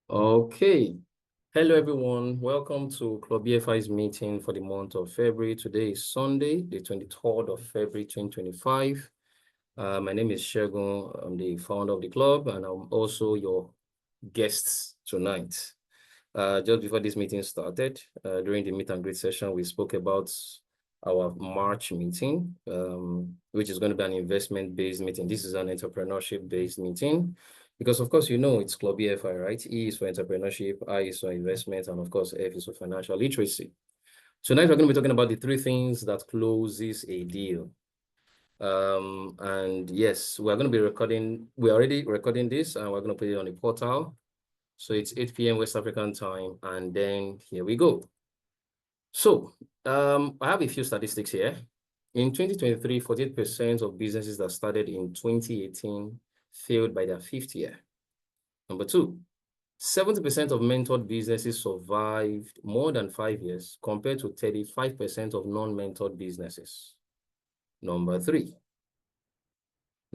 Okay. Hello, everyone. Welcome to Club BFI's meeting for the month of February. Today is Sunday, the 23rd of February, 2025. My name is Segun. I'm the founder of the club, and I'm also your guest tonight. Just before this meeting started, during the meet and greet session, we spoke about our March meeting, which is going to be an investment-based meeting. This is an entrepreneurship-based meeting. Because, of course, it's Club BFI, right? E is for entrepreneurship, I is for investment, and, of course, F is for financial literacy. Tonight, we're going to be talking about the three things that closes a deal. And yes, we're going to be recording. We're already recording this, and we're going to put it on the portal. So it's 8 p.m. West African time, and then here we go. So I have a few statistics here. In 2023, 48% of businesses that started in 2018 failed by their fifth year. Number two, 70% of mentored businesses survived more than 5 years compared to 35% of non-mentored businesses. Number three,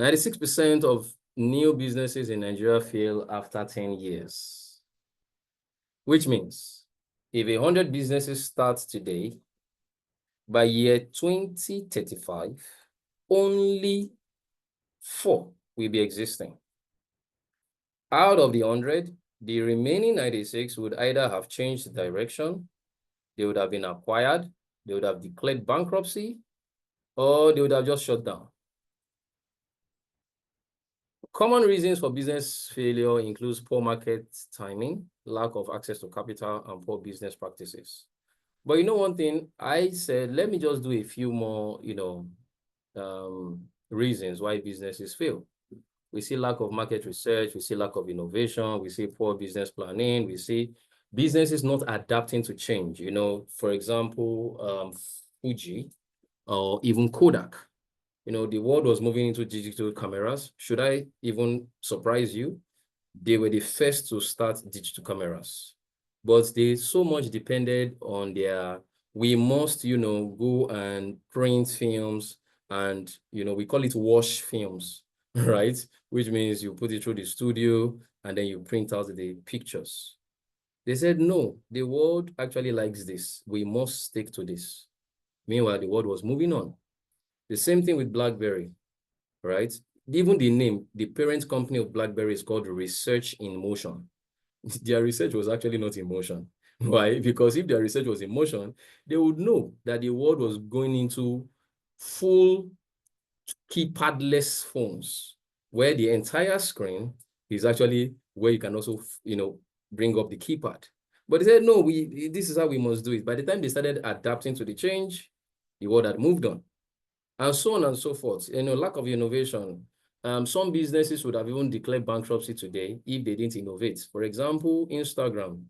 96% of new businesses in Nigeria fail after 10 years, which means if 100 businesses start today, by year 2035, only 4 will be existing. Out of the 100, the remaining 96 would either have changed direction, they would have been acquired, they would have declared bankruptcy, or they would have just shut down. Common reasons for business failure includes poor market timing, lack of access to capital, and poor business practices. But you know one thing, I said, let me just do a few more, reasons why businesses fail. We see lack of market research, we see lack of innovation, we see poor business planning, we see businesses not adapting to change. For example, Fuji or even Kodak. The world was moving into digital cameras. Should I even surprise you? They were the first to start digital cameras, but they so much depended on we must, go and print films and, we call it wash films, right? Which means you put it through the studio and then you print out the pictures. They said, no, the world actually likes this. We must stick to this. Meanwhile, the world was moving on. The same thing with BlackBerry, right? Even the name, the parent company of BlackBerry is called Research in Motion. Their research was actually not in motion. Why? Because if their research was in motion, they would know that the world was going into full keypadless phones, where the entire screen is actually where you can also, bring up the keypad. But they said, no, this is how we must do it. By the time they started adapting to the change, the world had moved on. And so on and so forth. Lack of innovation. Some businesses would have even declared bankruptcy today if they didn't innovate. For example, Instagram.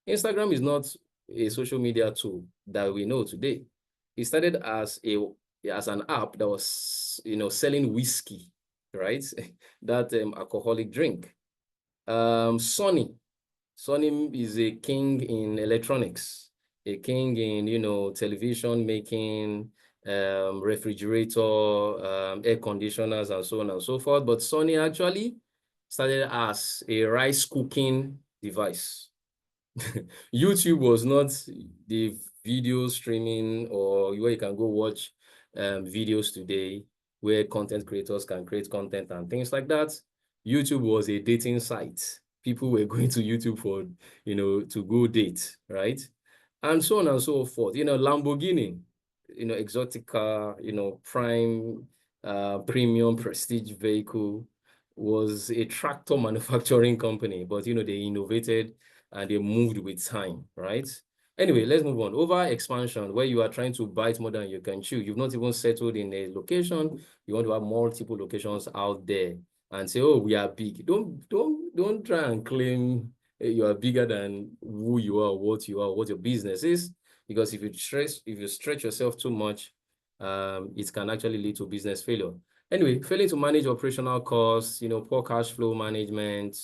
Instagram is not a social media tool that we know today. It started as an app that was, selling whiskey, right? That alcoholic drink. Sony is a king in electronics, a king in, television making, refrigerator, air conditioners, and so on and so forth. But Sony actually started as a rice cooking device. YouTube was not the video streaming or where you can go watch videos today where content creators can create content and things like that. YouTube was a dating site. People were going to YouTube for, to go date, right? And so on and so forth. Lamborghini, exotic car, prime, premium prestige vehicle was a tractor manufacturing company, but, they innovated and they moved with time, right? Anyway, let's move on. Over expansion, where you are trying to bite more than you can chew. You've not even settled in a location. You want to have multiple locations out there and say, oh, we are big. Don't try and claim you are bigger than who you are, what your business is. Because if you stretch yourself too much, it can actually lead to business failure. Anyway, failing to manage operational costs, poor cash flow management,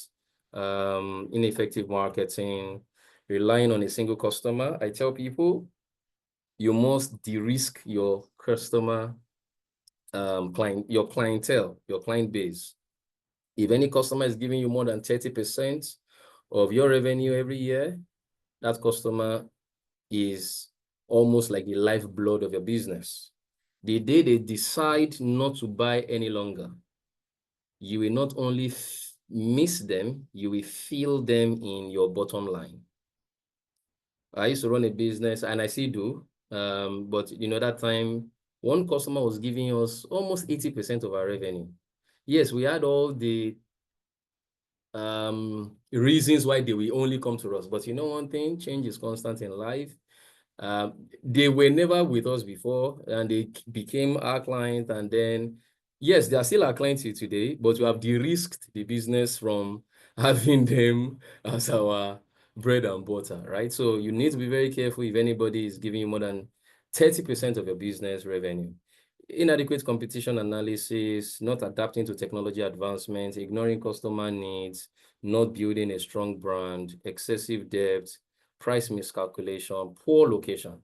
ineffective marketing, relying on a single customer. I tell people, you must de-risk your customer, your clientele, your client base. If any customer is giving you more than 30% of your revenue every year, that customer is almost like the lifeblood of your business. The day they decide not to buy any longer, you will not only miss them, you will feel them in your bottom line. I used to run a business, and I still do, but that time, one customer was giving us almost 80% of our revenue. Yes, we had all the reasons why they will only come to us, but you know one thing, change is constant in life. They were never with us before, and they became our client. And then, yes, they are still our clients today, but we have de-risked the business from having them as our bread and butter, right? So you need to be very careful if anybody is giving you more than 30% of your business revenue. Inadequate competition analysis, not adapting to technology advancements, ignoring customer needs, not building a strong brand, excessive debt, price miscalculation, poor location.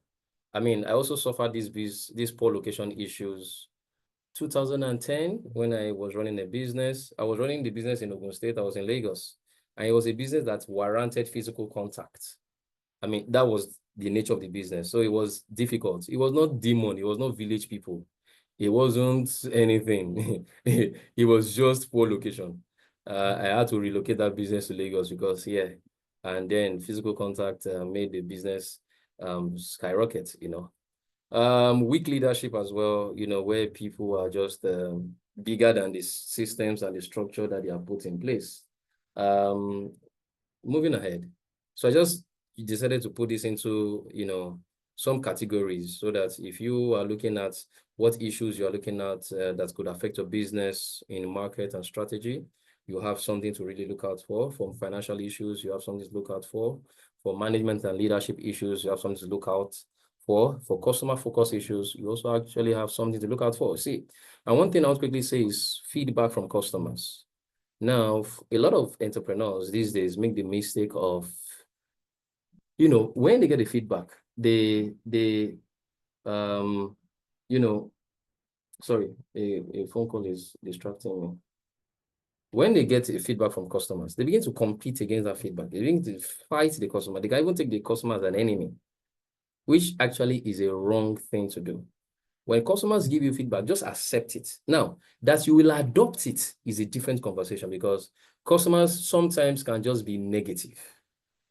I mean, I also suffered these poor location issues. 2010, when I was running a business, I was running the business in Ogun State. I was in Lagos, and it was a business that warranted physical contact. I mean, that was the nature of the business. So it was difficult. It was not demon. It was not village people. It wasn't anything. It was just poor location. I had to relocate that business to Lagos because, yeah. And then physical contact made the business skyrocket, Weak leadership as well, where people are just bigger than the systems and the structure that they have put in place. Moving ahead. So I just decided to put this into, some categories so that if you are looking at what issues you are looking at that could affect your business in market and strategy, you have something to really look out for. From financial issues, you have something to look out for. For management and leadership issues, you have something to look out for. For customer focus issues, you also actually have something to look out for. See, and one thing I would quickly say is feedback from customers. Now, a lot of entrepreneurs these days make the mistake of, when they get the feedback, sorry, a phone call is distracting me. When they get a feedback from customers, they begin to compete against that feedback. They begin to fight the customer. They can even take the customer as an enemy, which actually is a wrong thing to do. When customers give you feedback, just accept it. Now, that you will adopt it is a different conversation, because customers sometimes can just be negative.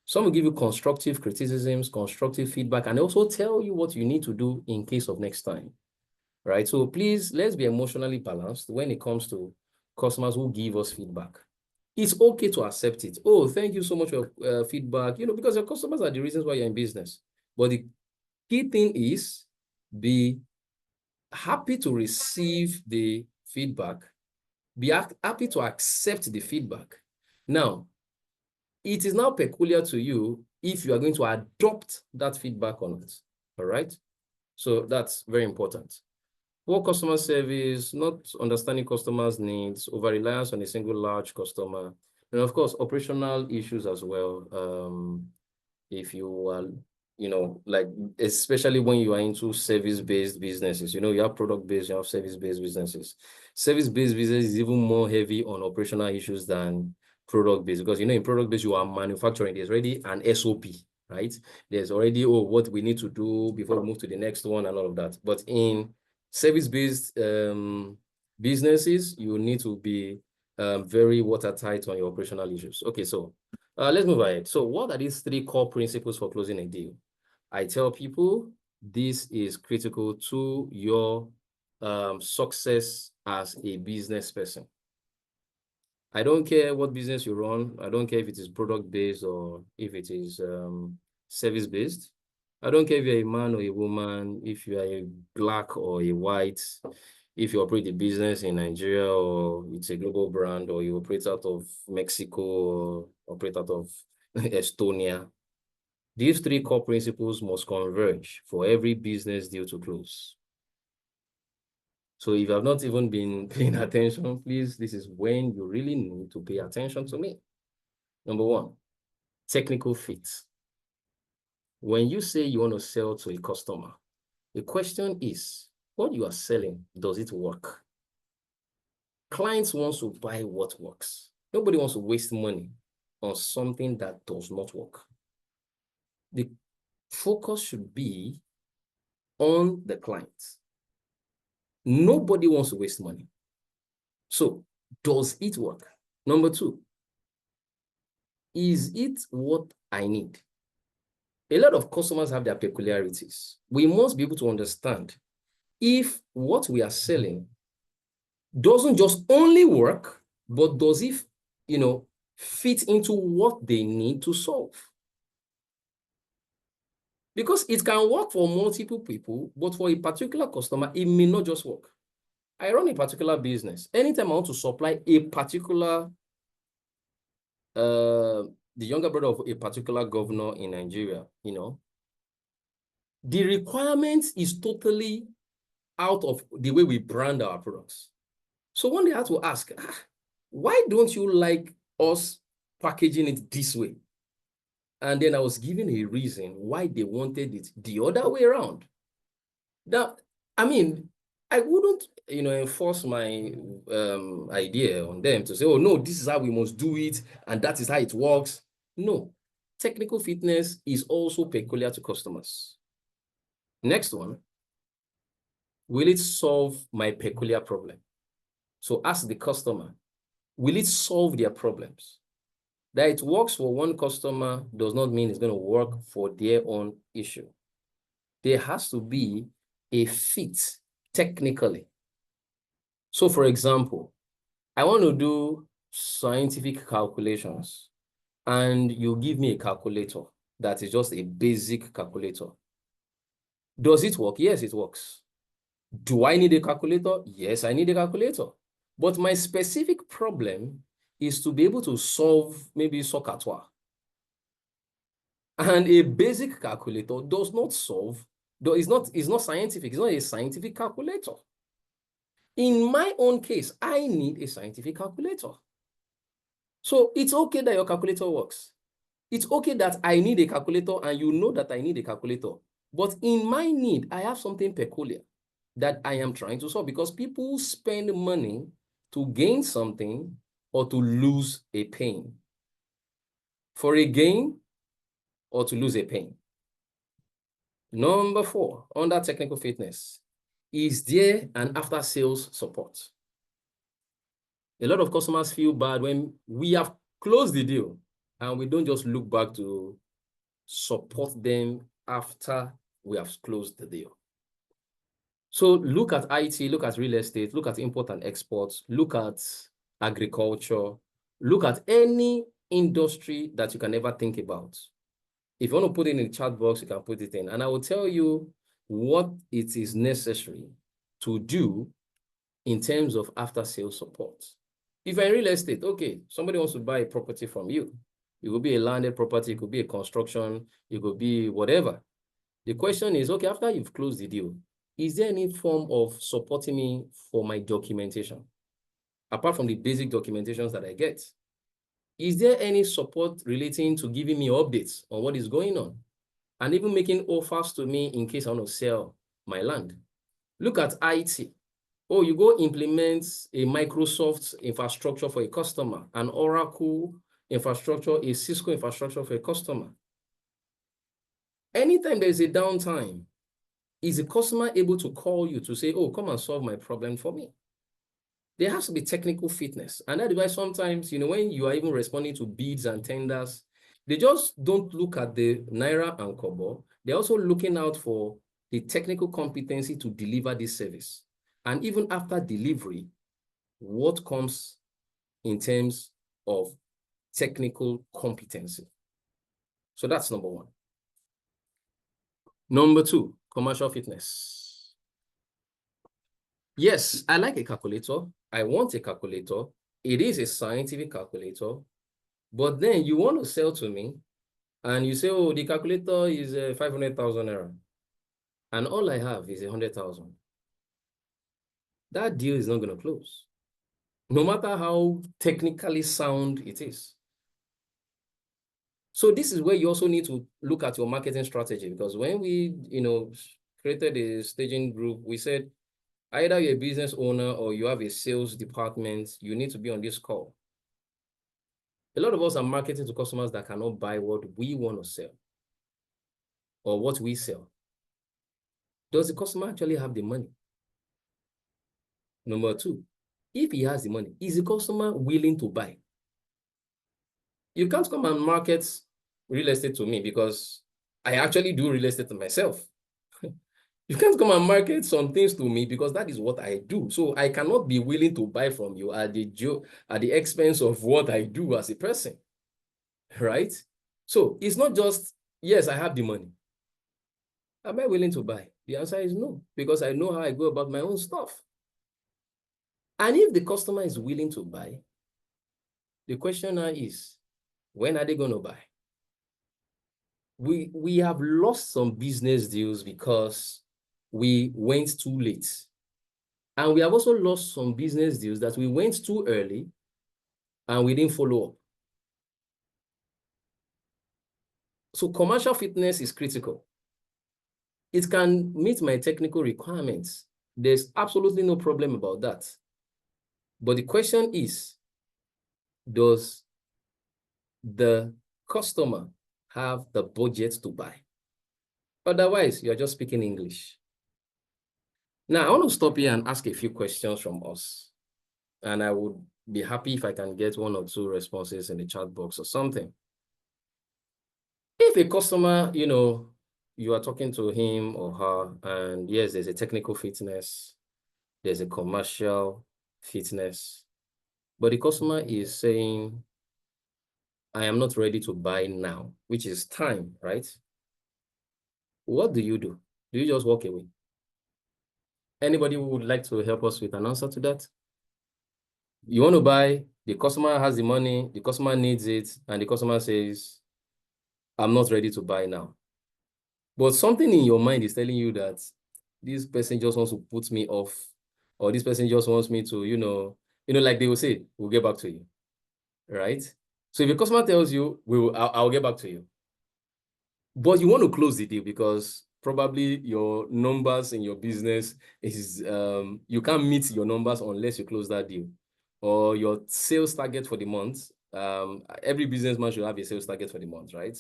Some will give you constructive criticisms, constructive feedback, and also tell you what you need to do in case of next time, right? So please, let's be emotionally balanced when it comes to customers who give us feedback. It's okay to accept it. Oh, thank you so much for feedback, because your customers are the reasons why you're in business. But the key thing is be happy to receive the feedback, be happy to accept the feedback. Now, it is now peculiar to you if you are going to adopt that feedback or not, all right? So that's very important. Poor customer service, not understanding customers' needs, over-reliance on a single large customer, and of course, operational issues as well. If you are, like, especially when you are into service-based businesses, you have product-based, you have service-based businesses. Service-based business is even more heavy on operational issues than product-based, because, in product-based, you are manufacturing, there's already an SOP, right? There's already, what we need to do before we move to the next one and all of that. But in service-based businesses, you need to be very watertight on your operational issues. Okay, so let's move ahead. So what are these 3 core principles for closing a deal? I tell people this is critical to your success as a business person. I don't care what business you run. I don't care if it is product-based or if it is service-based. I don't care if you're a man or a woman, if you are a black or a white, if you operate a business in Nigeria or it's a global brand, or you operate out of Mexico or operate out of Estonia. These 3 core principles must converge for every business deal to close. So if you have not even been paying attention, please, this is when you really need to pay attention to me. Number 1, technical fit. When you say you want to sell to a customer, the question is, what you are selling, does it work? Clients want to buy what works. Nobody wants to waste money on something that does not work. The focus should be on the client. Nobody wants to waste money. So, does it work? Number two, is it what I need? A lot of customers have their peculiarities. We must be able to understand if what we are selling doesn't just only work, but does it, fit into what they need to solve. Because it can work for multiple people, but for a particular customer, it may not just work. I run a particular business. Anytime I want to supply a particular, the younger brother of a particular governor in Nigeria, the requirement is totally out of the way we brand our products. So one day I had to ask, why don't you like us packaging it this way? And then I was given a reason why they wanted it the other way around. Now, I mean, I wouldn't, enforce my idea on them to say, oh, no, this is how we must do it, and that is how it works. No, technical fitness is also peculiar to customers. Next one, will it solve my peculiar problem? So ask the customer, will it solve their problems? That it works for one customer does not mean it's going to work for their own issue. There has to be a fit technically. So for example, I want to do scientific calculations and you give me a calculator that is just a basic calculator. Does it work? Yes, it works. Do I need a calculator? Yes, I need a calculator. But my specific problem is to be able to solve maybe SOHCAHTOA. And a basic calculator does not solve, it's not scientific, it's not a scientific calculator. In my own case, I need a scientific calculator. So it's okay that your calculator works. It's okay that I need a calculator and you know that I need a calculator. But in my need, I have something peculiar that I am trying to solve because people spend money to gain something or to lose a pain. For a gain or to lose a pain. Number 4, under technical fitness, is there an after-sales support? A lot of customers feel bad when we have closed the deal and we don't just look back to support them after we have closed the deal. So look at IT, look at real estate, look at import and exports, look at agriculture, look at any industry that you can ever think about. If you want to put it in the chat box, you can put it in. And I will tell you what it is necessary to do in terms of after-sales support. If you're in real estate, okay, somebody wants to buy a property from you. It could be a landed property, it could be a construction, it could be whatever. The question is, okay, after you've closed the deal, is there any form of supporting me for my documentation? Apart from the basic documentations that I get, is there any support relating to giving me updates on what is going on? And even making offers to me in case I want to sell my land. Look at IT. Oh, you go implement a Microsoft infrastructure for a customer, an Oracle infrastructure, a Cisco infrastructure for a customer. Anytime there is a downtime, is the customer able to call you to say, oh, come and solve my problem for me? There has to be technical fitness. And that's why sometimes, when you are even responding to bids and tenders, they just don't look at the Naira and Kobo. They're also looking out for the technical competency to deliver this service. And even after delivery, what comes in terms of technical competency? So that's number 1. Number 2, commercial fitness. Yes, I like a calculator. I want a calculator. It is a scientific calculator. But then you want to sell to me and you say, oh, the calculator is 500,000 naira. And all I have is 100,000. That deal is not going to close, no matter how technically sound it is. So this is where you also need to look at your marketing strategy, because when we, created a staging group, we said either you're a business owner or you have a sales department, you need to be on this call. A lot of us are marketing to customers that cannot buy what we want to sell or what we sell. Does the customer actually have the money? Number two, if he has the money, is the customer willing to buy? You can't come and market real estate to me because I actually do real estate to myself. You can't come and market some things to me because that is what I do. So I cannot be willing to buy from you at the expense of what I do as a person, right? So it's not just, yes, I have the money. Am I willing to buy? The answer is no, because I know how I go about my own stuff. And if the customer is willing to buy, the question now is, when are they going to buy? We have lost some business deals because we went too late. And we have also lost some business deals that we went too early and we didn't follow up. So commercial fitness is critical. It can meet my technical requirements. There's absolutely no problem about that. But the question is, does the customer have the budget to buy? Otherwise, you're just speaking English. Now, I want to stop here and ask a few questions from us. And I would be happy if I can get 1 or 2 responses in the chat box or something. If a customer, you are talking to him or her, and yes, there's a technical fitness, there's a commercial fitness, but the customer is saying, I am not ready to buy now, which is time, right? What do? Do you just walk away? Anybody who would like to help us with an answer to that? You want to buy, the customer has the money, the customer needs it, and the customer says, I'm not ready to buy now. But something in your mind is telling you that this person just wants to put me off, or this person just wants me to, like they will say, we'll get back to you, right? So if a customer tells you, I'll get back to you, but you want to close the deal because probably your numbers in your business is, you can't meet your numbers unless you close that deal, or your sales target for the month. Every businessman should have a sales target for the month, right?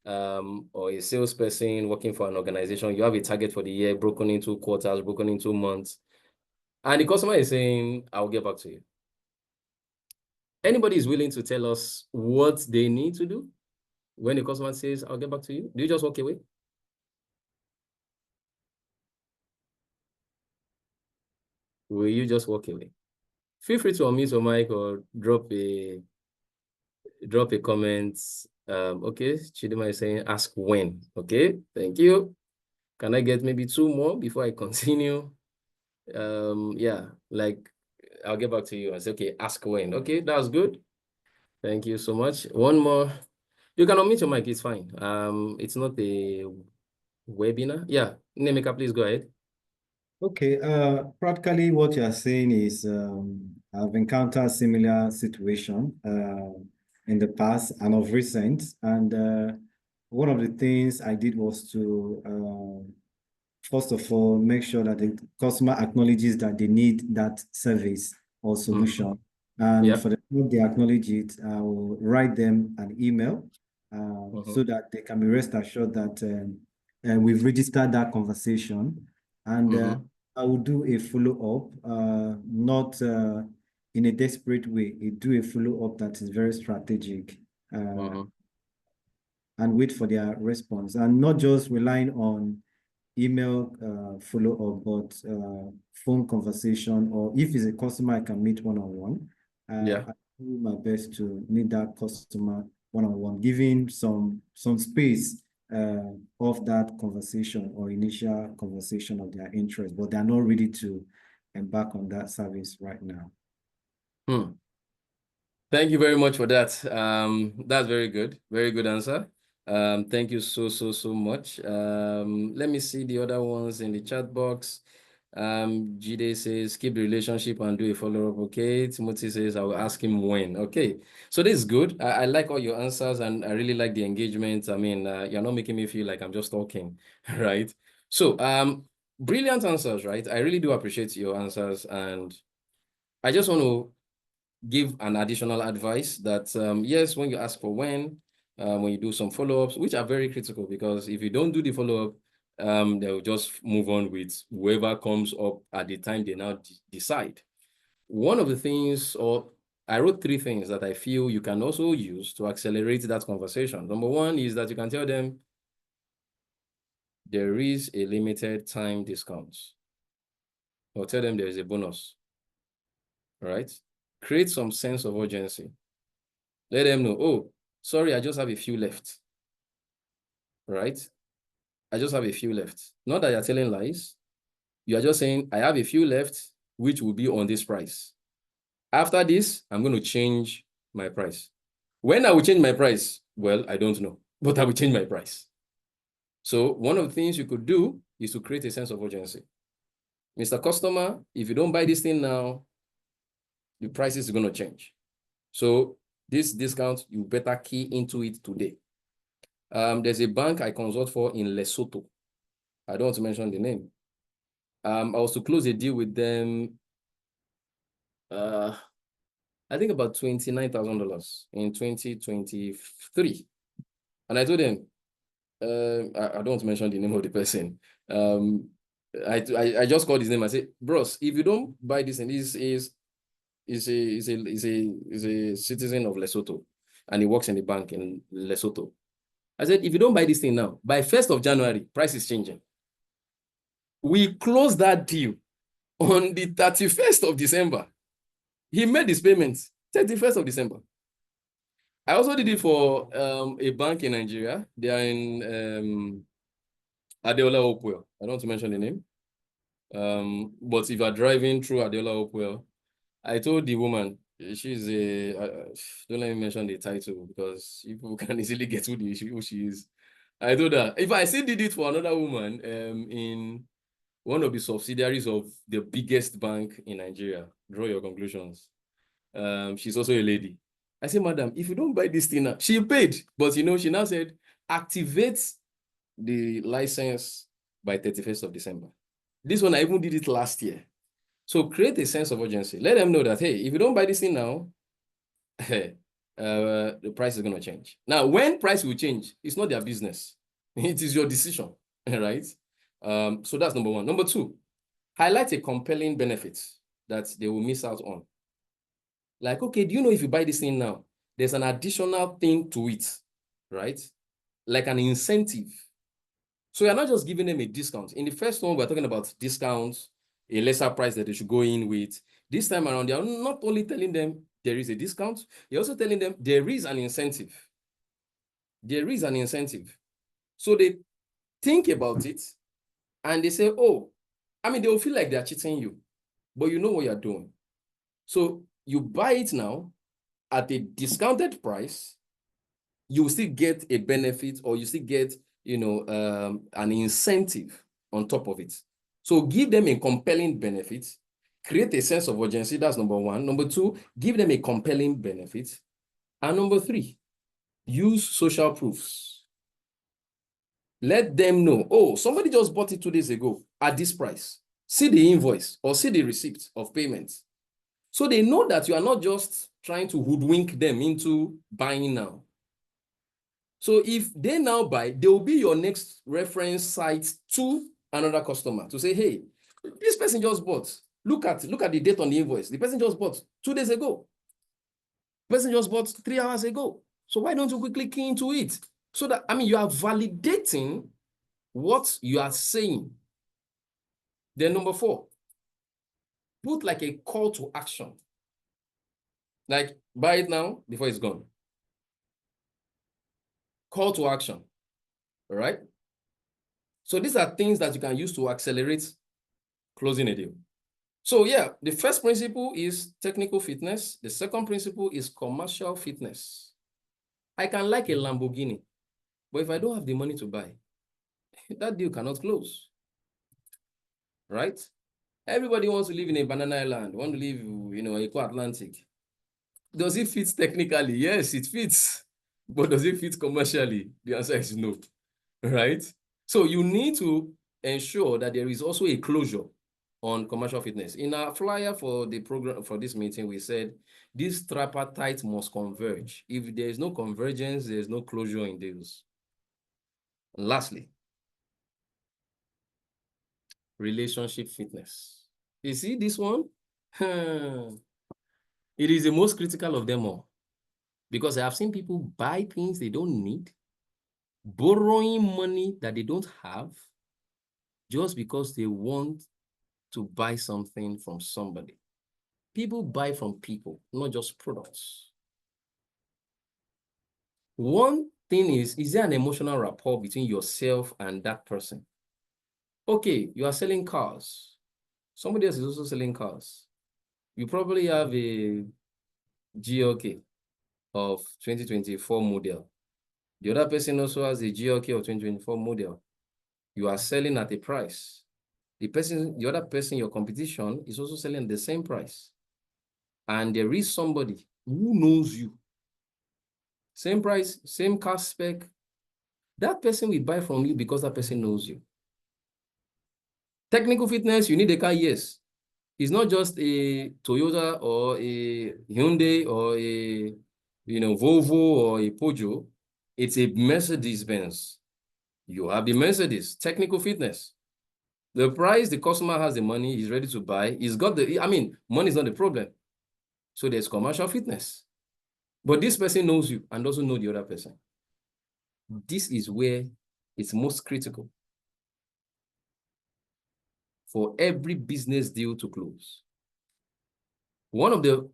Or a salesperson working for an organization, you have a target for the year broken into quarters, broken into months, and the customer is saying, I'll get back to you. Anybody is willing to tell us what they need to do when the customer says, I'll get back to you? Do you just walk away? Will you just walk away? Feel free to unmute your mic or drop a comment. Okay, Chidima is saying, ask when. Okay, thank you. Can I get maybe 2 more before I continue? Yeah, like I'll get back to you and say, okay, ask when. Okay, that's good. Thank you so much. 1 more. You can unmute your mic, it's fine. It's not a webinar. Yeah, Nemeka, please go ahead. Okay, practically what you are saying is I've encountered similar situation in the past and of recent. And one of the things I did was to, first of all, make sure that the customer acknowledges that they need that service or solution. And for the time they acknowledge it, I will write them an email so that they can be rest assured that we've registered that conversation. And I will do a follow-up, not in a desperate way. I do a follow-up that is very strategic and wait for their response. And not just relying on email follow-up, but phone conversation, or if it's a customer I can meet one-on-one. I do my best to meet that customer one-on-one, giving some space of that conversation or initial conversation of their interest, but they're not ready to embark on that service right now. Thank you very much for that. That's very good. Very good answer. Thank you so much. Let me see the other ones in the chat box. Jide says, keep the relationship and do a follow-up. Okay. Timothy says, I will ask him when. Okay. So this is good. I like all your answers and I really like the engagement. I mean, you're not making me feel like I'm just talking, right? So, brilliant answers, right? I really do appreciate your answers. And I just want to give an additional advice that, yes, when you ask for when you do some follow-ups, which are very critical, because if you don't do the follow-up, they'll just move on with whoever comes up at the time they now decide. One of the things, or I wrote 3 things that I feel you can also use to accelerate that conversation. Number 1 is that you can tell them there is a limited time discount, or tell them there is a bonus, right? Create some sense of urgency. Let them know, oh, sorry, I just have a few left, right? I just have a few left. Not that you're telling lies. You are just saying, I have a few left, which will be on this price. After this, I'm going to change my price. When I will change my price, well, I don't know, but I will change my price. So one of the things you could do is to create a sense of urgency. Mr. Customer, if you don't buy this thing now, the price is going to change. So this discount, you better key into it today. There's a bank I consult for in Lesotho. I don't want to mention the name. I was to close a deal with them, I think about $29,000 in 2023. And I told them, I don't want to mention the name of the person. I just called his name. I said, bros, if you don't buy this, and this is a citizen of Lesotho, and he works in the bank in Lesotho. I said, if you don't buy this thing now, by 1st of January, price is changing. We closed that deal on the 31st of December. He made his payments 31st of December. I also did it for a bank in Nigeria. They are in Adeola Hopewell. I don't want to mention the name. But if you are driving through Adeola Hopewell, I told the woman, she's a, don't let me mention the title because people can easily get who she is. I told her, if I still did it for another woman in one of the subsidiaries of the biggest bank in Nigeria, draw your conclusions. She's also a lady. I said, madam, if you don't buy this thing now, she paid, but she now said, activate the license by 31st of December. This one, I even did it last year. So create a sense of urgency. Let them know that, hey, if you don't buy this thing now, the price is going to change. Now, when price will change, it's not their business. It is your decision, right? So that's number 1. Number 2, highlight a compelling benefit that they will miss out on. Like, okay, do you know if you buy this thing now, there's an additional thing to it, right? Like an incentive. So you're not just giving them a discount. In the first one, we're talking about discounts, a lesser price that they should go in with. This time around, they're not only telling them there is a discount, you're also telling them there is an incentive. There is an incentive. So they think about it and they say, oh, I mean, they will feel like they're cheating you, but you know what you're doing. So you buy it now at a discounted price, you will still get a benefit, or you still get, an incentive on top of it. So give them a compelling benefit, create a sense of urgency. That's number 1. Number 2, give them a compelling benefit. And number 3, use social proofs. Let them know, oh, somebody just bought it 2 days ago at this price. See the invoice or see the receipt of payment. So they know that you are not just trying to hoodwink them into buying now. So if they now buy, they will be your next reference site to another customer to say, hey, this person just bought. Look at the date on the invoice. The person just bought 2 days ago. The person just bought 3 hours ago. So why don't you quickly key into it? So that, I mean, you are validating what you are saying. Then number 4, put like a call to action. Like, buy it now before it's gone. Call to action. All right? So these are things that you can use to accelerate closing a deal. So yeah, the first principle is technical fitness. The second principle is commercial fitness. I can like a Lamborghini, but if I don't have the money to buy, that deal cannot close. Right? Everybody wants to live in a banana island, want to live, Eco-Atlantic. Does it fit technically? Yes, it fits. But does it fit commercially? The answer is no. Right? So you need to ensure that there is also a closure. on commercial fitness. In our flyer for the program, for this meeting, we said this tripartite must converge. If there is no convergence, there is no closure in deals. And lastly, relationship fitness. You see this one? It is the most critical of them all, because I have seen people buy things they don't need, borrowing money that they don't have, just because they want to buy something from somebody. People buy from people, not just products. One thing is there an emotional rapport between yourself and that person? Okay, you are selling cars. Somebody else is also selling cars. You probably have a GLK of 2024 model. The other person also has a GLK of 2024 model. You are selling at a price. The other person, your competition, is also selling at the same price. And there is somebody who knows you. Same price, same car spec. That person will buy from you because that person knows you. Technical fitness, you need a car, yes. It's not just a Toyota or a Hyundai or a Volvo or a Peugeot. It's a Mercedes-Benz. You have the Mercedes, technical fitness. The price, the customer has the money, he's ready to buy. He's got money is not the problem. So there's commercial fitness. But this person knows you and doesn't know the other person. This is where it's most critical for every business deal to close. One of the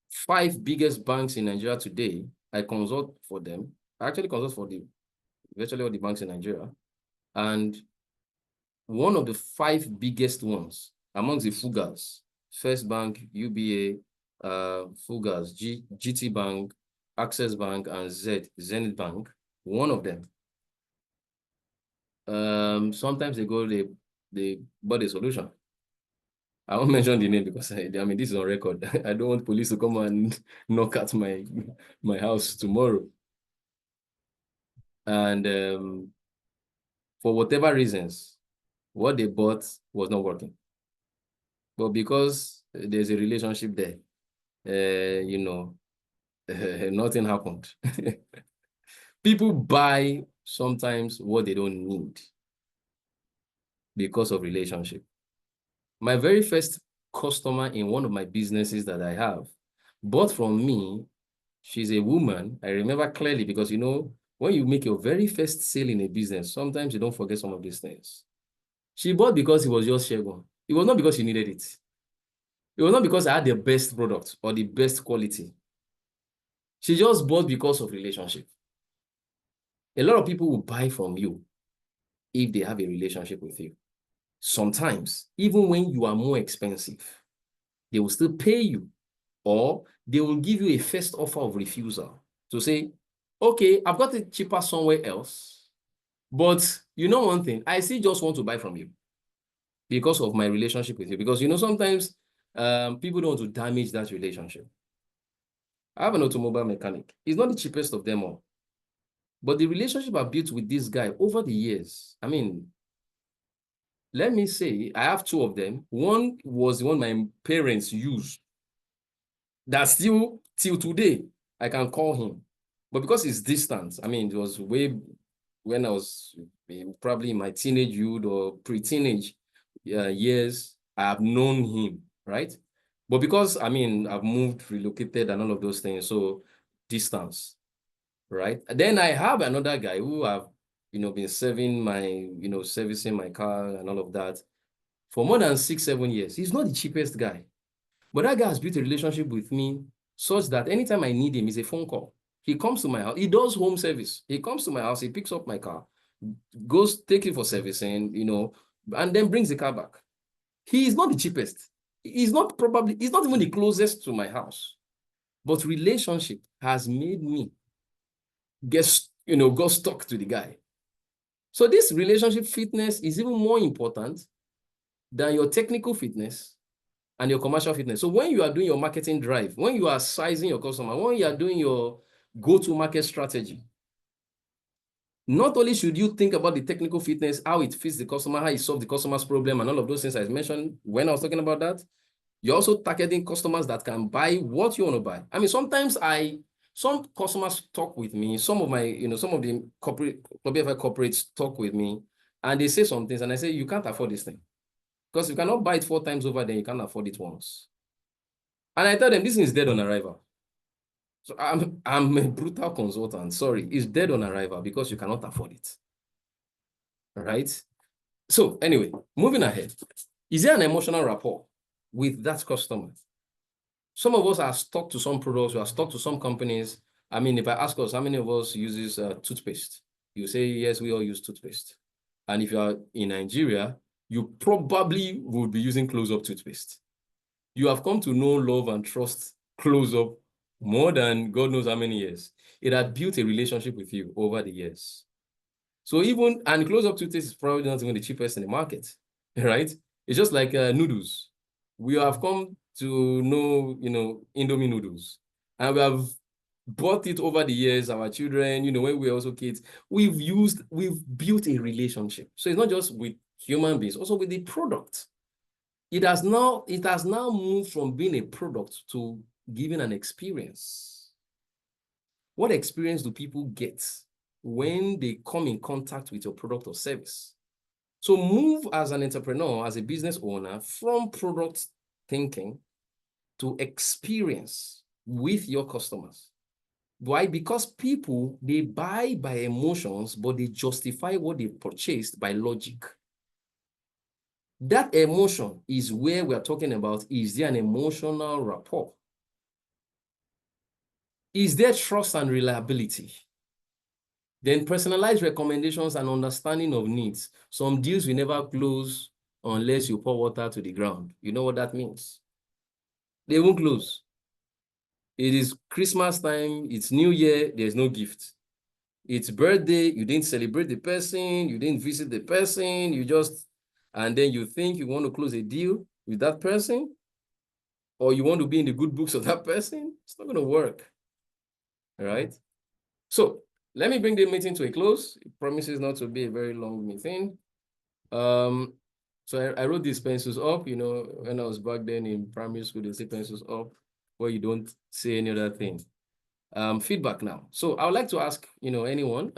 5 biggest banks in Nigeria today, I consult for them. I actually consult for virtually all the banks in Nigeria. And one of the 5 biggest ones amongst the FUGAs, First Bank, UBA, FUGAs, GT Bank, Access Bank, and Zenith Bank, one of them. Sometimes they bought a solution. I won't mention the name because this is on record. I don't want police to come and knock at my house tomorrow. And for whatever reasons, what they bought was not working. But because there's a relationship there, nothing happened. People buy sometimes what they don't need because of relationship. My very first customer in one of my businesses that I have bought from me. She's a woman. I remember clearly because, when you make your very first sale in a business, sometimes you don't forget some of these things. She bought because it was just Segun. It was not because she needed it. It was not because I had the best product or the best quality. She just bought because of relationship. A lot of people will buy from you if they have a relationship with you. Sometimes, even when you are more expensive, they will still pay you, or they will give you a first offer of refusal to say, okay, I've got it cheaper somewhere else, but you know one thing, I still just want to buy from you because of my relationship with you. Because, sometimes people don't want to damage that relationship. I have an automobile mechanic. He's not the cheapest of them all. But the relationship I built with this guy over the years, let me say, I have 2 of them. One was the one my parents used. That still, till today, I can call him. But because it's distant, it was way when I was probably in my teenage youth or pre-teenage years, I have known him, right? But because, I've moved, relocated, and all of those things, so distance, right? And then I have another guy who have, been serving servicing my car and all of that for more than 6-7 years. He's not the cheapest guy, but that guy has built a relationship with me such that anytime I need him, it's a phone call. He comes to my house. He does home service. He comes to my house. He picks up my car, goes take it for servicing, and then brings the car back. He is not the cheapest. He's not even the closest to my house. But relationship has made me got stuck to the guy. So this relationship fitness is even more important than your technical fitness and your commercial fitness. So when you are doing your marketing drive, when you are sizing your customer, when you are doing your go-to market strategy, Not only should you think about the technical fitness, how it fits the customer, how it solves the customer's problem, and all of those things I mentioned when I was talking about that, you're also targeting customers that can buy what you want to buy. I mean, sometimes some customers talk with me, some of my, some of the corporates talk with me, and they say some things, and I say, you can't afford this thing. Because you cannot buy it 4 times over, then you can't afford it once. And I tell them, this thing is dead on arrival. So I'm a brutal consultant. Sorry, it's dead on arrival because you cannot afford it. All right? So anyway, moving ahead. Is there an emotional rapport with that customer? Some of us are stuck to some products, we are stuck to some companies. I mean, if I ask us, how many of us uses toothpaste? You say, yes, we all use toothpaste. And if you are in Nigeria, you probably would be using Close-Up toothpaste. You have come to know, love, and trust Close-Up more than God knows how many years. It had built a relationship with you over the years. So and Close-Up toothpaste is probably not even the cheapest in the market, right? It's just like noodles. We have come to know, Indomie noodles. And we have bought it over the years, our children, when we were also kids. We've built a relationship. So it's not just with human beings, also with the product. It has now moved from being a product to giving an experience. What experience do people get when they come in contact with your product or service? So move as an entrepreneur, as a business owner, from product thinking to experience with your customers. Why? Because people, they buy by emotions, but they justify what they purchased by logic. That emotion is where we're talking about, is there an emotional rapport? Is there trust and reliability? Then personalized recommendations and understanding of needs. Some deals will never close unless you pour water to the ground. You know what that means? They won't close. It is Christmas time, it's New Year, there's no gift. It's birthday, you didn't celebrate the person, you didn't visit the person, and then you think you want to close a deal with that person, or you want to be in the good books of that person. It's not going to work. All right? So let me bring the meeting to a close. It promises not to be a very long meeting. So I wrote these pencils up, when I was back then in primary school, they say pencils up where you don't say any other thing. Feedback now. So I would like to ask, anyone,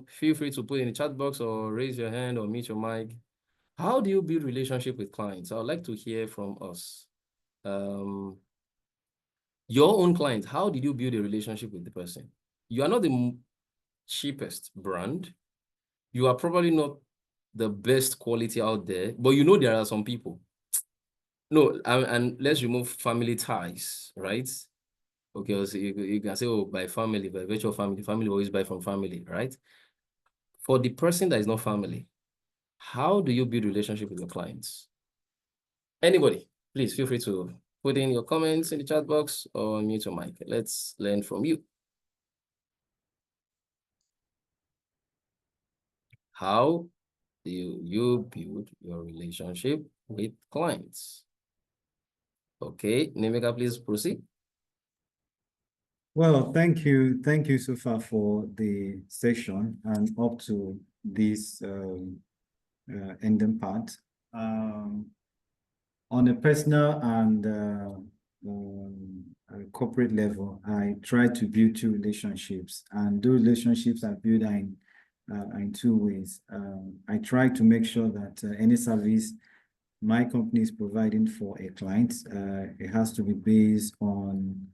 feel free to put in the chat box or raise your hand or mute your mic. How do you build relationship with clients? I would like to hear from us. Your own client, how did you build a relationship with the person? You are not the cheapest brand. You are probably not the best quality out there, but there are some people. No, and let's remove family ties, right? Okay, so you can say, oh, by family, by virtual family always buy from family, right? For the person that is not family, how do you build relationship with your clients? Anybody, please feel free to put in your comments in the chat box or mute your mic. Let's learn from you. How do you build your relationship with clients? Okay, Nemeka, please proceed. Well, thank you so far for the session and up to this ending part. On a personal and corporate level, I try to build 2 relationships, and those relationships are built in 2 ways. I try to make sure that any service my company is providing for a client, it has to be based on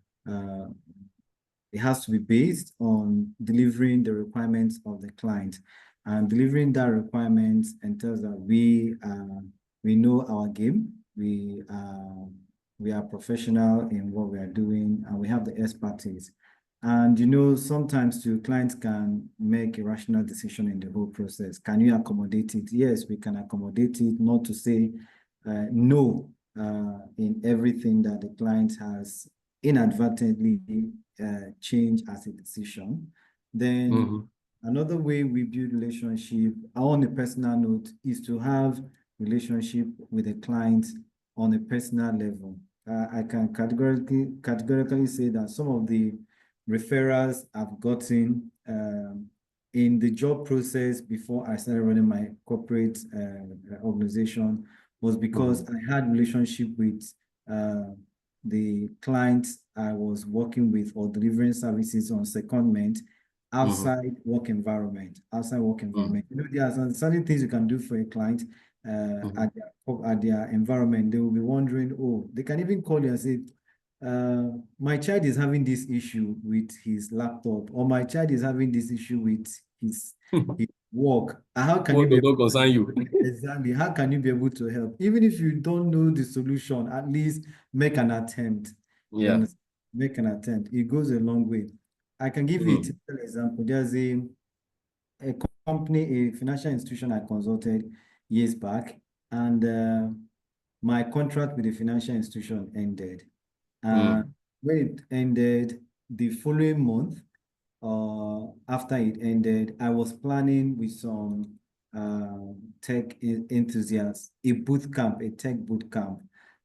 delivering the requirements of the client, and delivering that requirement entails that we know our game. We are professional in what we are doing, and we have the expertise. And sometimes too, clients can make a rational decision in the whole process. Can you accommodate it? Yes, we can accommodate it, not to say no in everything that the client has inadvertently changed as a decision. Then another way we build relationship on a personal note is to have relationship with a client on a personal level. I can categorically say that some of the referrals I've gotten in the job process before I started running my corporate organization was because I had relationship with the clients I was working with or delivering services on secondment outside work environment. You know, there are some certain things you can do for a client at their environment. They will be wondering, oh, they can even call you and say, my child is having this issue with his laptop, or my child is having this issue with his work. How can you What be does able not concern you? exactly? How can you be able to help? Even if you don't know the solution, at least make an attempt. You Yeah. understand? Make an attempt. It goes a long way. I can give you a typical example. There's a company, a financial institution I consulted years back, and my contract with the financial institution ended. When it ended, the following month, after it ended, I was planning with some tech enthusiasts a boot camp, a tech boot camp,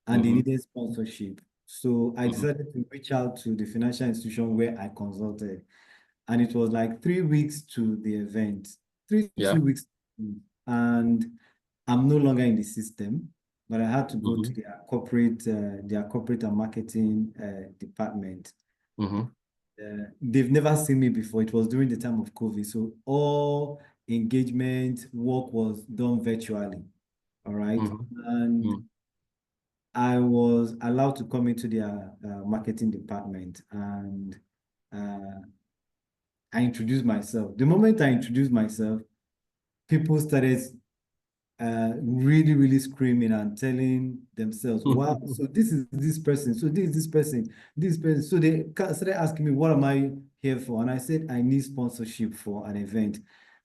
and they needed sponsorship. So I decided to reach out to the financial institution where I consulted, and it was like 3 weeks to the event, Yeah. 2 weeks, and I'm no longer in the system, but I had to go to their corporate and marketing department. They've never seen me before. It was during the time of COVID, so all engagement work was done virtually. All right, and I was allowed to come into their marketing department, and I introduced myself. The moment I introduced myself, people started really, really screaming and telling themselves, wow, so this is this person, so this is this person, this person. So they started asking me, what am I here for? And I said, I need sponsorship for an event.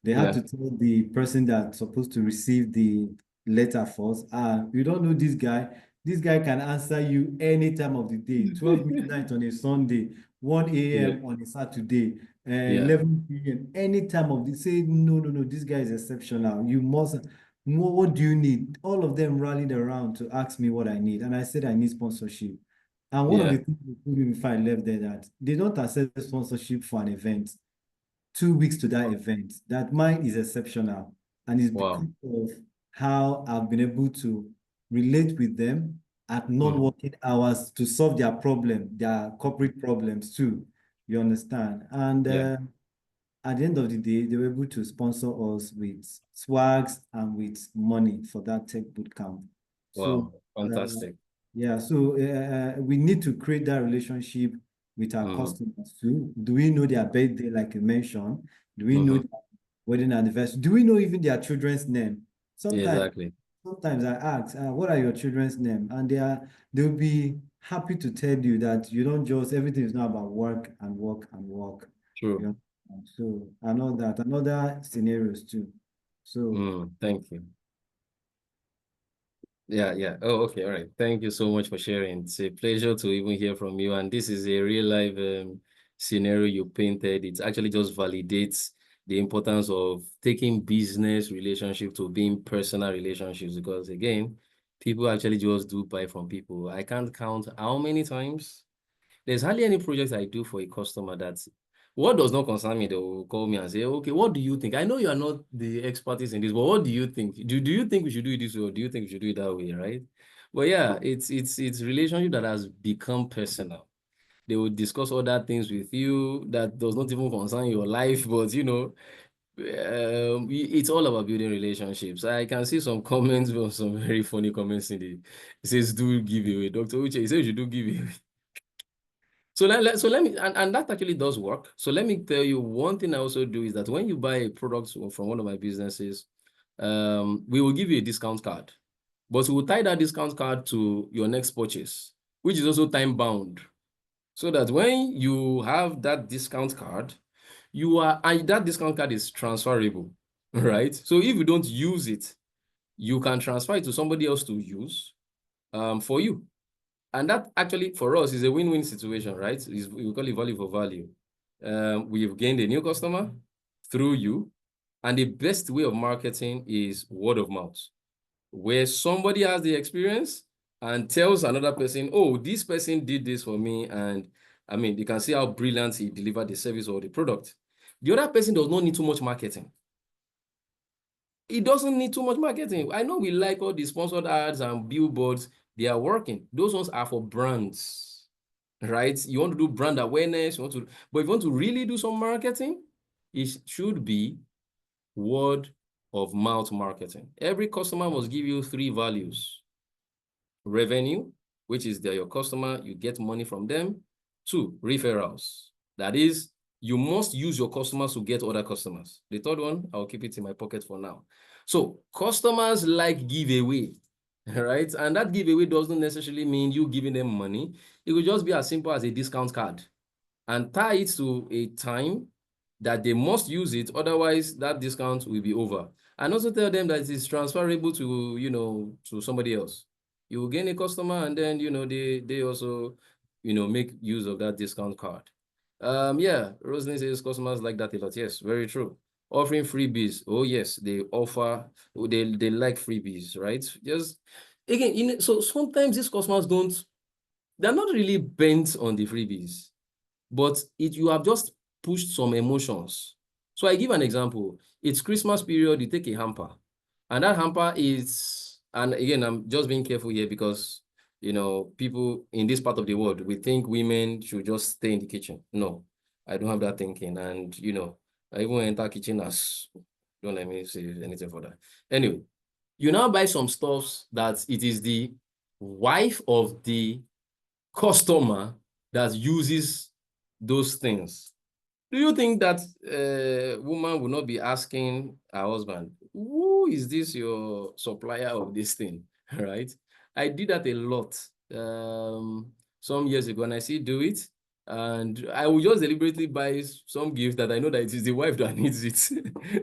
They had to tell the person that's supposed to receive the letter first, you don't know this guy. This guy can answer you any time of the day, 12 midnight on a Sunday, 1 a.m. on a Saturday, 11 p.m., any time of the say, no, no, no, this guy is exceptional. You must. What do you need? All of them rallied around to ask me what I need. And I said, I need sponsorship. And one of the things they told me before I left there that they don't accept sponsorship for an event, 2 weeks to that event. That mine is exceptional. And it's because of how I've been able to relate with them at non-working hours to solve their problem, their corporate problems too. You understand? And at the end of the day, they were able to sponsor us with swags and with money for that tech bootcamp. Wow, So, fantastic. yeah, so we need to create that relationship with our customers too. Do we know their birthday, like you mentioned? Do we know their wedding anniversary? Do we know even their children's name? Exactly. Sometimes I ask, what are your children's name? And they'll be happy to tell you that you don't just, everything is not about work and work and work. True. You know? So I know that, and other scenarios too. So thank you. Yeah. Oh, okay. All right. Thank you so much for sharing. It's a pleasure to even hear from you. And this is a real life scenario you painted. It actually just validates the importance of taking business relationship to being personal relationships, because again, people actually just do buy from people. I can't count how many times. There's hardly any project I do for a customer that what does not concern me, they will call me and say, okay, what do you think? I know you are not the expertise in this, but what do you think? Do you think we should do it this way, or do you think we should do it that way, right? But yeah, it's relationship that has become personal. They will discuss other things with you that does not even concern your life, but it's all about building relationships. I can see some comments, some very funny comments in it says, do give away. Dr. Uche, he says you do give away. So let me, and that actually does work. So let me tell you, one thing I also do is that when you buy a product from one of my businesses, we will give you a discount card, but we will tie that discount card to your next purchase, which is also time bound. So that when you have that discount card, and that discount card is transferable, right? So if you don't use it, you can transfer it to somebody else to use for you. And that actually, for us, is a win-win situation, right? We call it value for value. We've gained a new customer through you. And the best way of marketing is word of mouth, where somebody has the experience and tells another person, oh, this person did this for me. And I mean, you can see how brilliant he delivered the service or the product. The other person does not need too much marketing. It doesn't need too much marketing. I know we like all the sponsored ads and billboards. They are working. Those ones are for brands, right? You want to do brand awareness, but if you want to really do some marketing, it should be word of mouth marketing. Every customer must give you 3 values. Revenue, which is they're your customer, you get money from them. 2, referrals. That is, you must use your customers to get other customers. The third one, I'll keep it in my pocket for now. So customers like giveaway, right? And that giveaway doesn't necessarily mean you giving them money. It will just be as simple as a discount card, and tie it to a time that they must use it. Otherwise, that discount will be over. And also tell them that it is transferable to, to somebody else. You will gain a customer, and then, they also, make use of that discount card. Yeah, Roslyn says customers like that a lot. Yes, very true. Offering freebies. Oh, yes, they like freebies, right? Just, again, so sometimes these customers they're not really bent on the freebies, but you have just pushed some emotions. So I give an example. It's Christmas period, you take a hamper, and that hamper is, and again, I'm just being careful here because, people in this part of the world, we think women should just stay in the kitchen. No, I don't have that thinking. And, I even enter kitchen as, don't let me say anything for that. Anyway, you now buy some stuffs that it is the wife of the customer that uses those things. Do you think that woman will not be asking her husband, who is this your supplier of this thing, right? I did that a lot some years ago, and I still do it. And I will just deliberately buy some gift that I know that it is the wife that needs it,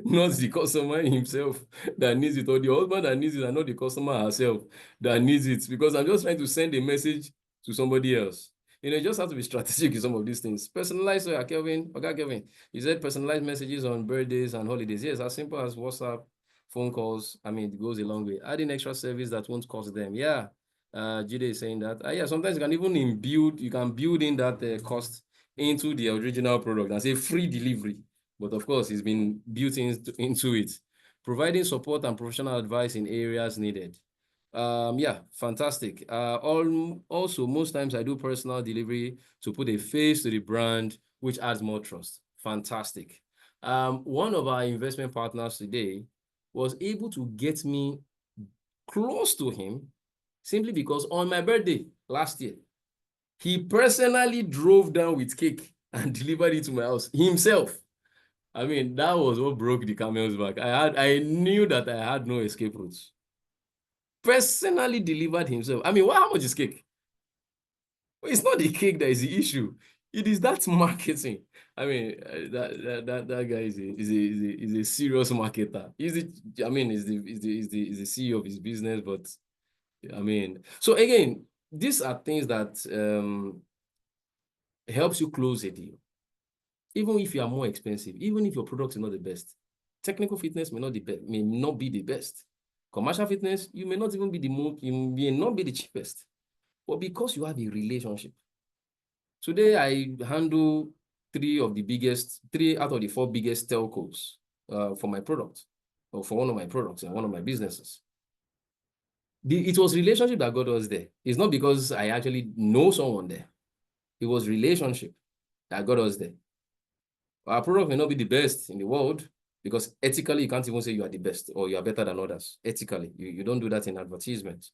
not the customer himself that needs it, or the husband that needs it, and not the customer herself that needs it, because I'm just trying to send a message to somebody else. You just have to be strategic in some of these things. Personalized, Kelvin, you said personalized messages on birthdays and holidays. Yes, as simple as WhatsApp, phone calls. I mean, it goes a long way. Adding extra service that won't cost them. Yeah, Jide is saying that. Yeah, sometimes you can even build in that cost into the original product and say free delivery. But of course, it's been built into it. Providing support and professional advice in areas needed. Yeah, fantastic. Also, most times I do personal delivery to put a face to the brand, which adds more trust. Fantastic. One of our investment partners today was able to get me close to him simply because on my birthday last year, he personally drove down with cake and delivered it to my house himself. I mean, that was what broke the camel's back. I knew that I had no escape routes. Personally delivered himself. I mean, how much is cake? It's not the cake that is the issue. It is that marketing. I mean, that guy is a serious marketer. He's the CEO of his business, but I mean, so again, these are things that helps you close a deal. Even if you are more expensive, even if your product is not the best, technical fitness may not be the best. Commercial fitness, you may not even be you may not be the cheapest, but because you have a relationship. Today, I handle 3 out of the 4 biggest telcos for my product, or for one of my products and one of my businesses. It was relationship that got us there. It's not because I actually know someone there. It was relationship that got us there. Our product may not be the best in the world, because ethically, you can't even say you are the best or you are better than others. Ethically, you don't do that in advertisements.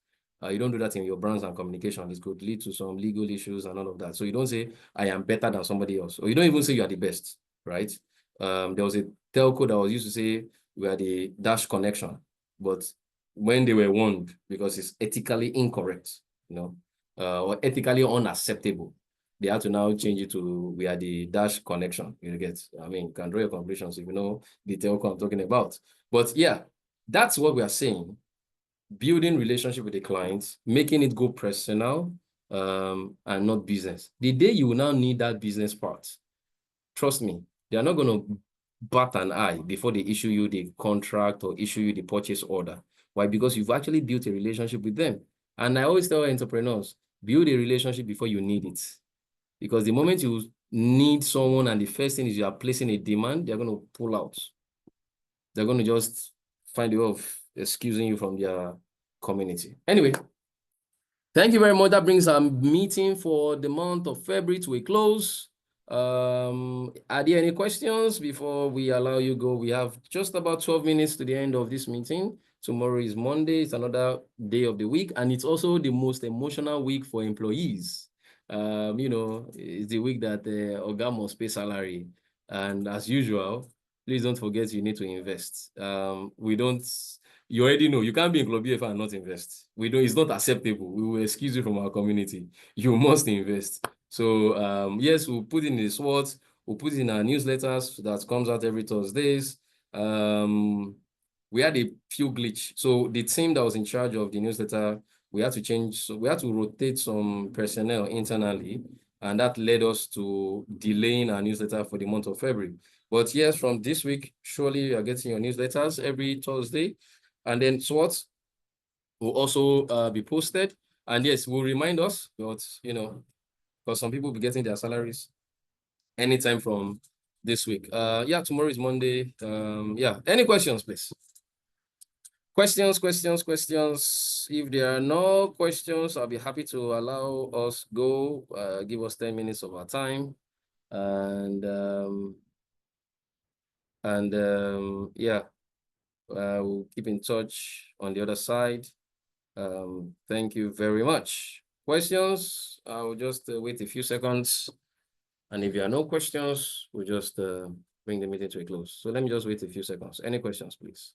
You don't do that in your brands and communication. It could lead to some legal issues and all of that. So you don't say, I am better than somebody else. Or you don't even say you are the best, right? There was a telco that was used to say, we are the Dash Connection. But when they were warned, because it's ethically incorrect, or ethically unacceptable, they had to now change it to, we are the Dash Connection. You get, I mean, you can draw your conclusions if you know the telco I'm talking about. But yeah, that's what we are saying. Building relationship with the clients, making it go personal, and not business. The day you will now need that business part, trust me, they are not going to bat an eye before they issue you the contract or issue you the purchase order. Why? Because you've actually built a relationship with them. And I always tell entrepreneurs, build a relationship before you need it. Because the moment you need someone and the first thing is you are placing a demand, they're going to pull out. They're going to just find a way of excusing you from their community. Anyway, thank you very much. That brings our meeting for the month of February to a close. Are there any questions before we allow you go? We have just about 12 minutes to the end of this meeting. Tomorrow is Monday. It's another day of the week, and it's also the most emotional week for employees. You know, it's the week that the Oga must pay salary. And as usual, please don't forget you need to invest. You already know you can't be in Club BFA and not invest. It's not acceptable. We will excuse you from our community. You must invest. So yes, we'll put in the SWOT, we'll put in our newsletters that comes out every Thursdays. We had a few glitch. So the team that was in charge of the newsletter, we had to change, so we had to rotate some personnel internally, and that led us to delaying our newsletter for the month of February. But yes, from this week, surely you are getting your newsletters every Thursday. And then SWOT will also be posted. And yes, will remind us, but you know, because some people will be getting their salaries anytime from this week. Yeah, tomorrow is Monday. Yeah, any questions, please? Questions. If there are no questions, I'll be happy to allow us go. Give us 10 minutes of our time. And yeah, we'll keep in touch on the other side. Thank you very much. Questions? I will just wait a few seconds. And if there are no questions, we'll just bring the meeting to a close. So let me just wait a few seconds. Any questions, please?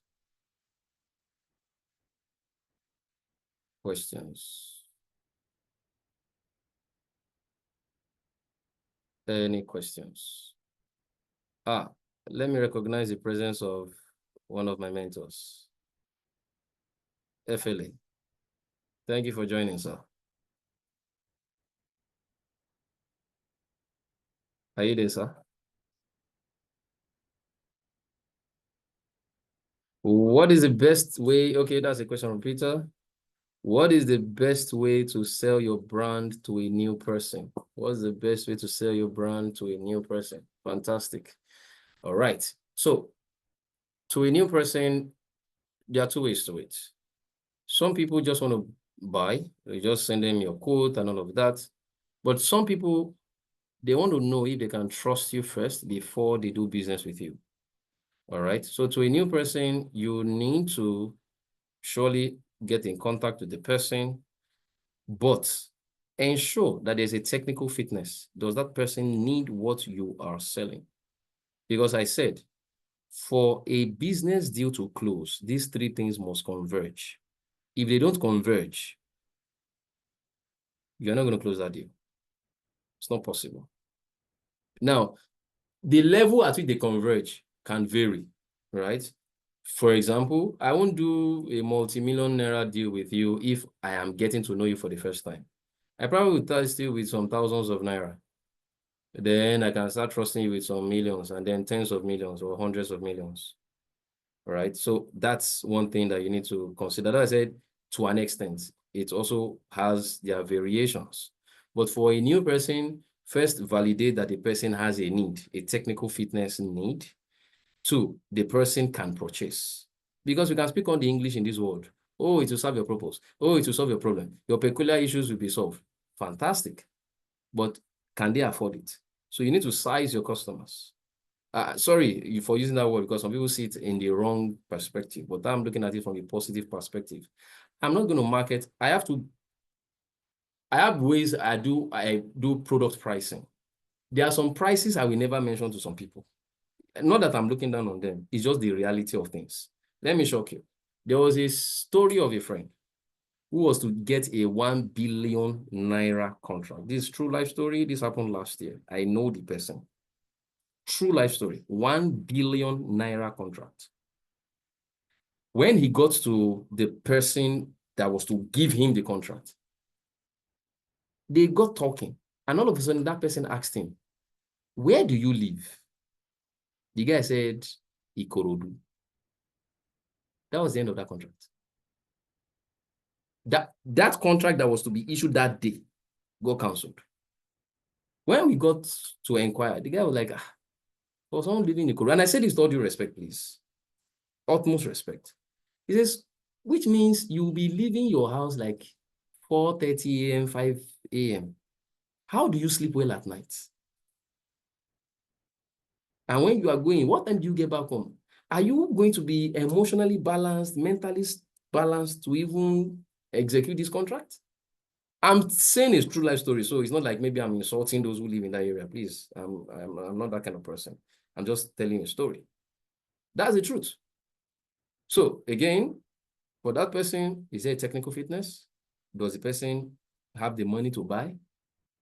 Questions? Any questions? Let me recognize the presence of one of my mentors, FLA. Thank you for joining, sir. Are you there, sir? What is the best way? Okay, that's a question from Peter. What is the best way to sell your brand to a new person? What's the best way to sell your brand to a new person? Fantastic. All right. So to a new person, there are two ways to it. Some people just want to buy. You just send them your quote and all of that. But some people, they want to know if they can trust you first before they do business with you. All right. So to a new person, you need to surely get in contact with the person, but ensure that there's a technical fitness. Does that person need what you are selling? Because I said, for a business deal to close, these three things must converge. If they don't converge, you're not going to close that deal. It's not possible. Now, the level at which they converge can vary, right? For example, I won't do a multi-million naira deal with you if I am getting to know you for the first time. I probably will test you with some thousands of naira. Then I can start trusting you with some millions, and then tens of millions or hundreds of millions. All right. So that's one thing that you need to consider. That I said, to an extent, it also has their variations. But for a new person, first validate that the person has a need, a technical fitness need. Two, the person can purchase. Because we can speak on the English in this world. Oh, it will solve your purpose. Oh, it will solve your problem. Your peculiar issues will be solved. Fantastic. But can they afford it? So you need to size your customers. Sorry for using that word, because some people see it in the wrong perspective, but I'm looking at it from a positive perspective. I'm not going to market. I have ways I do product pricing. There are some prices I will never mention to some people. Not that I'm looking down on them. It's just the reality of things. Let me shock you. There was a story of a friend who was to get a 1 billion naira contract. This is true life story. This happened last year. I know the person. True life story. 1 billion naira contract. When he got to the person that was to give him the contract, they got talking. And all of a sudden, that person asked him, "Where do you live?" The guy said, "Ikorodu." That was the end of that contract. That contract that was to be issued that day got cancelled. When we got to inquire, the guy was like, for someone living in Ikorodu, and I said this with all due respect, please, utmost respect. He says, which means you'll be leaving your house like 4:30 a.m., 5 a.m. How do you sleep well at night? And when you are going, what time do you get back home? Are you going to be emotionally balanced, mentally balanced to even execute this contract? I'm saying it's true life story, so it's not like maybe I'm insulting those who live in that area. Please, I'm not that kind of person. I'm just telling a story. That's the truth. So again, for that person, is there technical fitness? Does the person have the money to buy?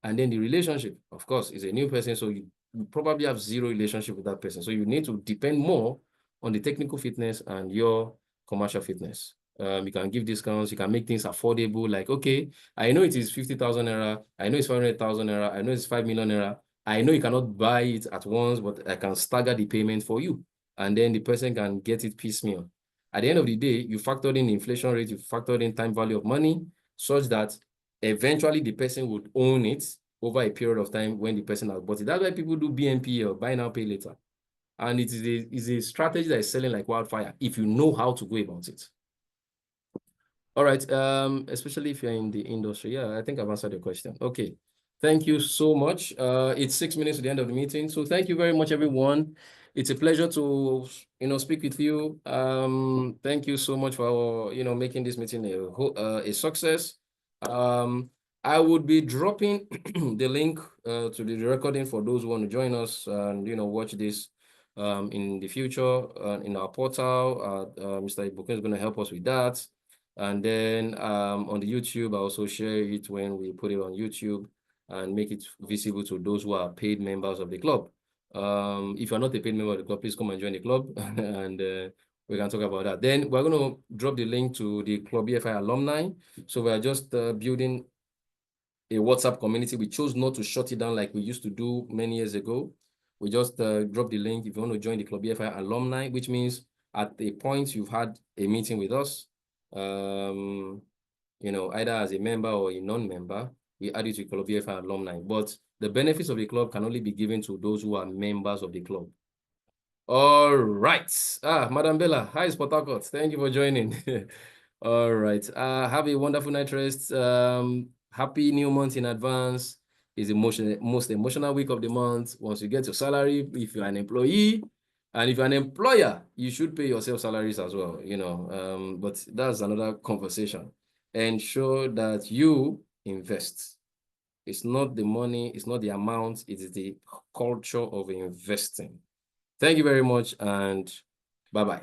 And then the relationship, of course, is a new person, so you probably have zero relationship with that person. So you need to depend more on the technical fitness and your commercial fitness. You can give discounts, you can make things affordable. Like, okay, I know it is 50,000 naira, I know it's 500,000 naira, I know it's 5 million naira. I know you cannot buy it at once, but I can stagger the payment for you. And then the person can get it piecemeal. At the end of the day, you factored in the inflation rate, you factored in time value of money, such that eventually the person would own it over a period of time when the person has bought it. That's why people do BNP or buy now, pay later. And it is a strategy that is selling like wildfire if you know how to go about it. All right, especially if you're in the industry. Yeah, I think I've answered your question. Okay, thank you so much. It's 6 minutes to the end of the meeting. So thank you very much, everyone. It's a pleasure to, speak with you. Thank you so much for, making this meeting a success. I would be dropping the link to the recording for those who want to join us and, watch this in the future in our portal. Mr. Ibuka is going to help us with that. And then on the YouTube, I also share it when we put it on YouTube and make it visible to those who are paid members of the club. If you're not a paid member of the club, please come and join the club and we can talk about that. Then we're going to drop the link to the Club BFI alumni. So we're just building a WhatsApp community. We chose not to shut it down like we used to do many years ago. We just drop the link if you want to join the Club BFI alumni, which means at a point you've had a meeting with us, either as a member or a non-member, we add you to Club BFI alumni. But the benefits of the club can only be given to those who are members of the club. All right. Madam Bella, hi, Port Harcourt. Thank you for joining. All right. Have a wonderful night rest. Happy new month in advance. It's the most emotional week of the month. Once you get your salary, if you're an employee, and if you're an employer, you should pay yourself salaries as well, but that's another conversation. Ensure that you invest. It's not the money, it's not the amount, it is the culture of investing. Thank you very much and bye-bye.